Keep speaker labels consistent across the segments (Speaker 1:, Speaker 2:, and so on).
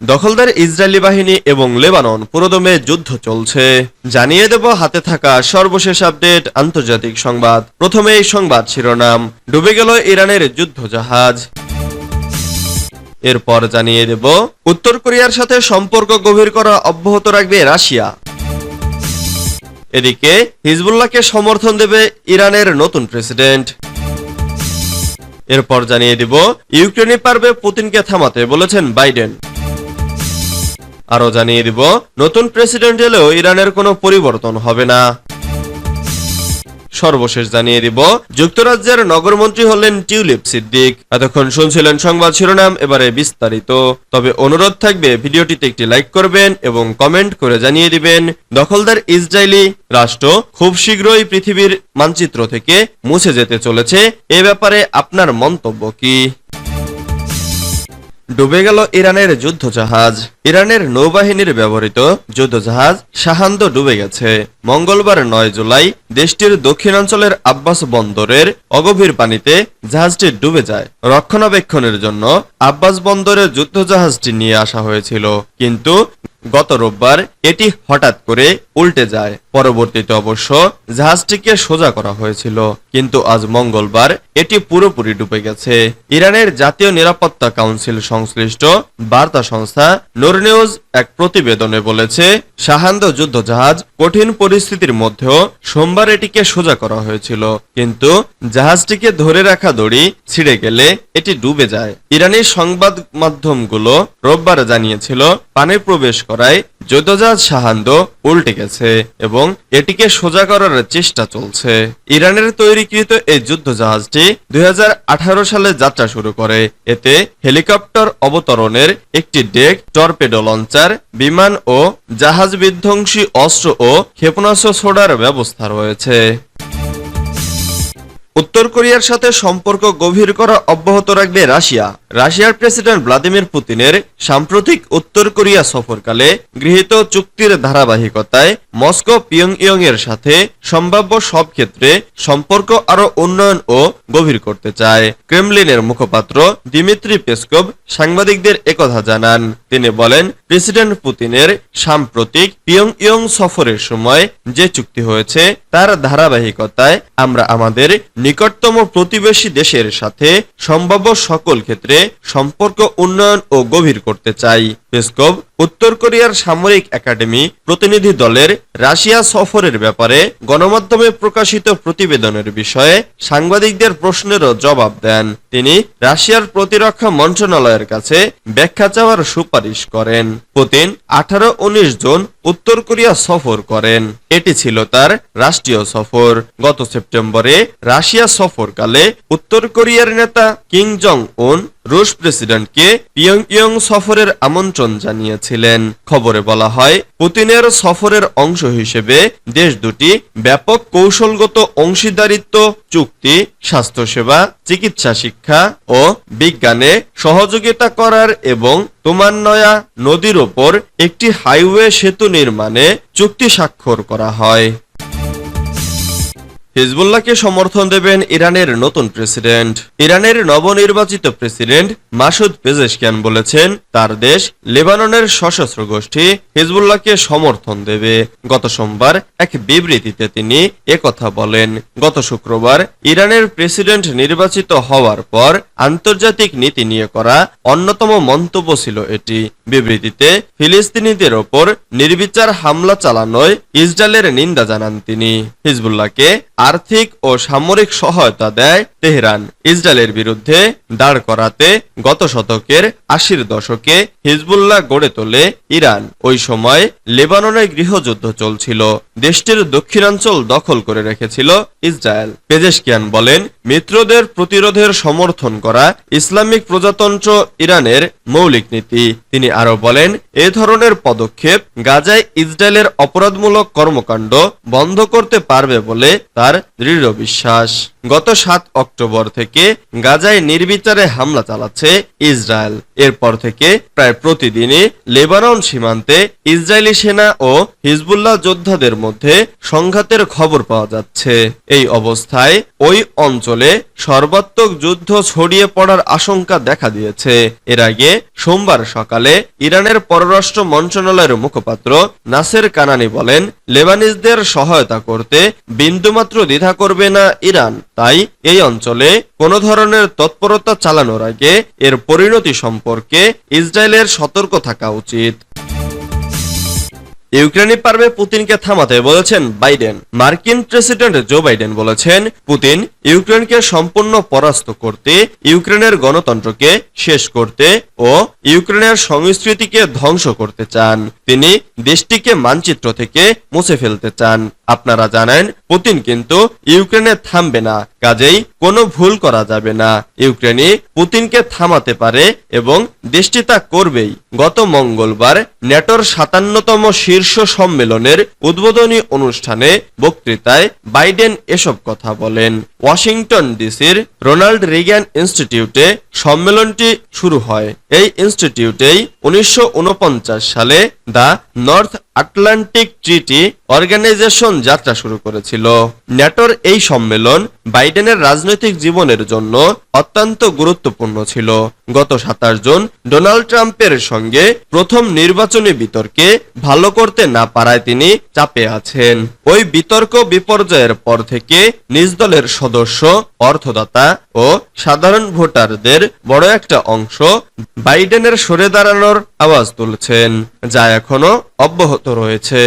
Speaker 1: দখলদার ইসরায়েলি বাহিনী এবং লেবানন পুরোদমে যুদ্ধ চলছে। জানিয়ে দেব হাতে থাকা সর্বশেষ আপডেট আন্তর্জাতিক সংবাদ। প্রথমে এই সংবাদ শিরোনাম, ডুবে গেল ইরানের যুদ্ধজাহাজ। এরপর জানিয়ে দেব উত্তর কোরিয়ার সাথে সম্পর্ক গভীর করা অব্যাহত রাখবে রাশিয়া। এদিকে হিজবুল্লাহকে সমর্থন দেবে ইরানের নতুন প্রেসিডেন্ট। এরপর জানিয়ে দিব ইউক্রেনে পারবে পুতিনকে থামাতে বলেছেন বাইডেন। আরো জানিয়ে দিব নতুন প্রেসিডেন্ট এলেও ইরানের কোনো পরিবর্তন হবে না। সর্বশেষ জানিয়ে দিব যুক্তরাজ্যের নগরমন্ত্রী হলেন টিউলিপ সিদ্দিক। এতক্ষণ শুনছিলেন সংবাদ শিরোনাম, এবারে বিস্তারিত। তবে অনুরোধ থাকবে ভিডিওটিতে একটি লাইক করবেন এবং কমেন্ট করে জানিয়ে দিবেন দখলদার ইসরায়েলি রাষ্ট্র খুব শীঘ্রই পৃথিবীর মানচিত্র থেকে মুছে যেতে চলেছে। এ ব্যাপারে আপনার মন্তব্য কি? ডুবে গেল ইরানের যুদ্ধজাহাজ। ইরানের নৌবাহিনীর ব্যবহৃত যুদ্ধজাহাজ শাহান্দ ডুবে গেছে। মঙ্গলবার 9 জুলাই দেশটির দক্ষিণাঞ্চলের আব্বাস বন্দরের অগভীর পানিতে জাহাজটি ডুবে যায়। রক্ষণাবেক্ষণের জন্য আব্বাস বন্দরে যুদ্ধজাহাজটি নিয়ে আসা হয়েছিল, কিন্তু গত রোববার এটি হঠাৎ করে উল্টে যায়। পরবর্তীতে অবশ্য জাহাজটিকে সোজা করা হয়েছিল, কিন্তু আজ মঙ্গলবার এটি পুরোপুরি ডুবে গেছে। ইরানের জাতীয় নিরাপত্তা কাউন্সিল সংশ্লিষ্ট বার্তা সংস্থা নূর নিউজ এক প্রতিবেদনে বলেছে, শাহান্দ যুদ্ধজাহাজ কঠিন পরিস্থিতির মধ্যেও সোমবার এটিকে সোজা করা হয়েছিল, কিন্তু জাহাজটিকে ধরে রাখা দড়ি ছিঁড়ে গেলে এটি ডুবে যায়। ইরানি সংবাদ মাধ্যমগুলো রোববার জানিয়েছিল পানি প্রবেশ করায় যুদ্ধজাহাজ শাহান্দ উল্টে গেছে এবং এটিকে সোজা করার চেষ্টা চলছে। ইরানের তৈরিকৃত এই যুদ্ধজাহাজটি 2018 সালে যাত্রা শুরু করে। এতে হেলিকপ্টার অবতরণের একটি ডেক, টর্পেডো লঞ্চার, বিমান ও জাহাজ বিধ্বংসী অস্ত্র ও ক্ষেপণাস্ত্র ছোড়ার ব্যবস্থা রয়েছে। উত্তর কোরিয়ার সাথে সম্পর্ক গভীর করা অব্যাহত রাখবে রাশিয়া। রাশিয়ার প্রেসিডেন্ট ভ্লাদিমির পুতিনের সাম্প্রতিক উত্তর কোরিয়া সফরকালে গৃহীত চুক্তির ধারাবাহিকতায় মস্কো পিয়ংইয়ং এর সাথে সম্ভাব্য সব ক্ষেত্রে সম্পর্ক আরো উন্নয়ন ও গভীর করতে চায়। ক্রেমলিনের মুখপাত্র দিমিত্রি পেসকভ সাংবাদিকদের একথা জানান। তিনি বলেন, প্রেসিডেন্ট পুতিনের সাম্প্রতিক পিয়ংইয়ং সফরের সময় যে চুক্তি হয়েছে তার ধারাবাহিকতায় আমরা আমাদের নিকটতম প্রতিবেশী দেশের সাথে সম্ভাব্য সকল ক্ষেত্রে সম্পর্ক উন্নয়ন ও গভীর করতে চাই। পেসকভ উত্তর কোরিয়ার সামরিক একাডেমি প্রতিনিধি দলের রাশিয়া সফরের ব্যাপারে গণমাধ্যমে প্রকাশিত প্রতিবেদনের বিষয়ে সাংবাদিকদের প্রশ্নেরও জবাব দেন। তিনি রাশিয়ার প্রতিরক্ষা মন্ত্রণালয়ের কাছে ব্যাখ্যা চাওয়ার সুপারিশ করেন। পুতিন 18-19 জুন উত্তর কোরিয়া সফর করেন। এটি ছিল তার রাষ্ট্রীয় সফর। গত সেপ্টেম্বরে রাশিয়া সফরকালে উত্তর কোরিয়ার নেতা কিম জং উন রুশ প্রেসিডেন্টকে পিয়ংইয়ং সফরের আমন্ত্রণ জানিয়েছিলেন। খবরে বলা হয়, পুতিনের সফরের অংশ হিসেবে দেশ দুটি ব্যাপক কৌশলগত অংশীদারিত্ব চুক্তি, স্বাস্থ্যসেবা, চিকিৎসা, শিক্ষা ও বিজ্ঞানে সহযোগিতা করার এবং তুমান্নয়া নদীর ওপর একটি হাইওয়ে সেতু নির্মাণে চুক্তি স্বাক্ষর করা হয়। হিজবুল্লাহকে সমর্থন দেবেন ইরানের নতুন প্রেসিডেন্ট। ইরানের নবনির্বাচিত প্রেসিডেন্ট মাসুদ পেজেশকিয়ান বলেছেন, তার দেশ লেবাননের সশস্ত্র গোষ্ঠী হিজবুল্লাহকে সমর্থন দেবে। গত সোমবার এক বিবৃতিতে তিনি একথা বলেন। গত শুক্রবার ইরানের প্রেসিডেন্ট নির্বাচিত হওয়ার পর আন্তর্জাতিক নীতি নিয়ে করা অন্যতম মন্তব্য ছিল এটি। বিবৃতিতে ফিলিস্তিনিদের ওপর নির্বিচার হামলা চালানোয় ইসরায়েলের নিন্দা জানান তিনি। হিজবুল্লাহকে আর্থিক ও সামরিক সহায়তা দেয় তেহরান। ইসরায়েলের বিরুদ্ধে দাঁড় করাতে গত শতকের 80-র দশকে হিজবুল্লাহ গড়ে তোলে ইরান। ওই সময় লেবাননে গৃহযুদ্ধ চলছিল। দেশটির দক্ষিণাঞ্চল দখল করে রেখেছিল ইসরায়েল। পেজেশকিয়ান বলেন, মিত্রদের প্রতিরোধের সমর্থন করা ইসলামিক প্রজাতন্ত্র ইরানের মৌলিক নীতি। তিনি আরো বলেন, এ ধরনের পদক্ষেপ গাজায় ইসরায়েলের অপরাধমূলক কর্মকাণ্ড বন্ধ করতে পারবে বলে তার দৃঢ় বিশ্বাস। গত 7 অক্টোবর থেকে গাজায় নির্বিচারে হামলা চালাচ্ছে ইসরায়েল। এরপর থেকে প্রায় প্রতিদিনই লেবানন সীমান্তে ইসরায়েলি সেনা ও হিজবুল্লাহ যোদ্ধাদের মধ্যে সংঘাতের খবর পাওয়া যাচ্ছে। এই অবস্থায় ওই অঞ্চলে সর্বাত্মক যুদ্ধ ছড়িয়ে পড়ার আশঙ্কা দেখা দিয়েছে। এর আগে সোমবার সকালে ইরানের পররাষ্ট্র মন্ত্রণালয়ের মুখপাত্র নাসের কানানি বলেন, লেবানিজদের সহায়তা করতে বিন্দুমাত্র দ্বিধা করবে না ইরান। তাই এই অঞ্চলে কোনো ধরনের তৎপরতা চালানোর আগে এর পরিণতি সম্পর্কে ইসরায়েলের সতর্ক থাকা উচিত। ইউক্রেনই পারবে পুতিনকে থামাতে বলেছেন বাইডেন। মার্কিন প্রেসিডেন্ট জো বাইডেন বলেছেন, পুতিন ইউক্রেনকে সম্পূর্ণ পরাস্ত করতে, ইউক্রেনের গণতন্ত্রকে শেষ করতে ও ইউক্রেনের সংস্কৃতিকে ধ্বংস করতে চান। তিনি দেশটিকে মানচিত্র থেকে মুছে ফেলতে চান। আপনারা জানেন, পুতিন কিন্তু ইউক্রেনে থামবে না, কাজেই কোনো ভুল করা যাবে না। ইউক্রেনই পুতিনকে থামাতে পারে এবং দেশটি তা করবেই। গত মঙ্গলবার ন্যাটোর ৫৭তম শীর্ষ সম্মেলনের উদ্বোধনী অনুষ্ঠানে বক্তৃতায় বাইডেন এসব কথা বলেন। ওয়াশিংটন ডিসির রোনাল্ড রিগ্যান ইনস্টিটিউটে সম্মেলনটি শুরু হয়। এই ইনস্টিটিউটেই ১৯৪৯ সালে the North Atlantic Treaty Organization যাত্রা শুরু করেছিল। ন্যাটোর এই সম্মেলন বাইডেনের রাজনৈতিক জীবনের জন্য অত্যন্ত গুরুত্বপূর্ণ ছিল। গত ২৭ জুন ডোনাল্ড ট্রাম্পের সঙ্গে প্রথম নির্বাচনী বিতর্কে ভালো করতে না পারায় তিনি চাপে আছেন। ওই বিতর্ক বিপর্যয়ের পর থেকে নিজ দলের সদস্য, অর্থদাতা ও সাধারণ ভোটারদের বড় একটা অংশ বাইডেনের সরে দাঁড়ানোর আওয়াজ তুলছেন, যা এখনো অব্যাহত রয়েছে।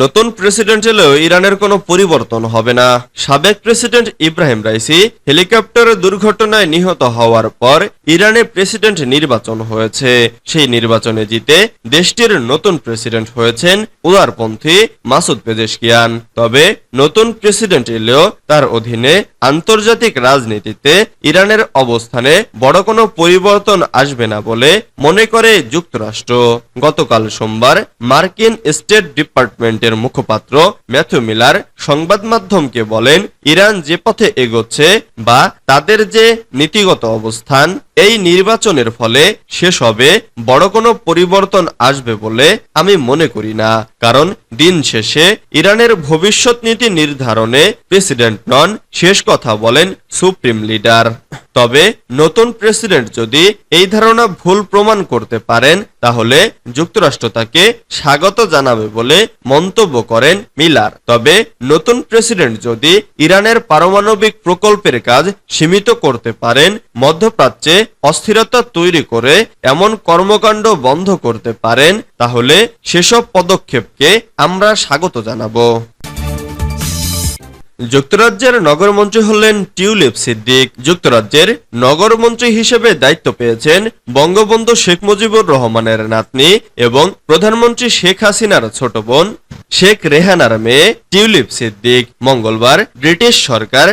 Speaker 1: নতুন প্রেসিডেন্ট এলেও ইরানের কোনো পরিবর্তন হবে না। সাবেক প্রেসিডেন্ট ইব্রাহিম রাইসি হেলিকপ্টারের দুর্ঘটনায় নিহত হওয়ার পর ইরানে প্রেসিডেন্ট নির্বাচন হয়েছে। সেই নির্বাচনে জিতে দেশটির নতুন প্রেসিডেন্ট হয়েছেন উদারপন্থী মাসুদ পেজেশকিয়ান। তবে নতুন প্রেসিডেন্ট এলেও তার অধীনে আন্তর্জাতিক রাজনীতিতে ইরানের অবস্থানে বড় কোনো পরিবর্তন আসবে না বলে মনে করে যুক্তরাষ্ট্র। গতকাল সোমবার মার্কিন স্টেট ডিপার্টমেন্ট এর মুখপাত্র ম্যাথু মিলার সংবাদ মাধ্যমকে বলেন, ইরান যে পথে এগোচ্ছে বা তাদের যে নীতিগত অবস্থান, এই নির্বাচনের ফলে শেষ হবে বড় কোনো পরিবর্তন আসবে বলে আমি মনে করি না। কারণ দিন শেষে ইরানের ভবিষ্যৎ নীতি নির্ধারণে প্রেসিডেন্ট নন, শেষ কথা বলেন সুপ্রিম লিডার। তবে নতুন প্রেসিডেন্ট যদি এই ধারণা ভুল প্রমাণ করতে পারেন, তাহলে যুক্তরাষ্ট্র তাকে স্বাগত জানাবে বলে মন্তব্য করেন মিলার। তবে নতুন প্রেসিডেন্ট যদি ইরানের পারমাণবিক প্রকল্পের কাজ সীমিত করতে পারেন, মধ্যপ্রাচ্যে অস্থিরতা তৈরি করে এমন কর্মকাণ্ড বন্ধ করতে পারেন, তাহলে সেসব পদক্ষেপকে আমরা স্বাগত জানাবো। যুক্তরাজ্যের নগরমন্ত্রী হলেন টিউলিপ সিদ্দিক। যুক্তরাজ্যের নগরমন্ত্রী হিসেবে দায়িত্ব পেয়েছেন বঙ্গবন্ধু শেখ মুজিবুর রহমানের নাতনি এবং প্রধানমন্ত্রী শেখ হাসিনার ছোট বোন শেখ রেহানার মেয়ে টিউলিপ সিদ্দিক। মঙ্গলবার ব্রিটিশ সরকার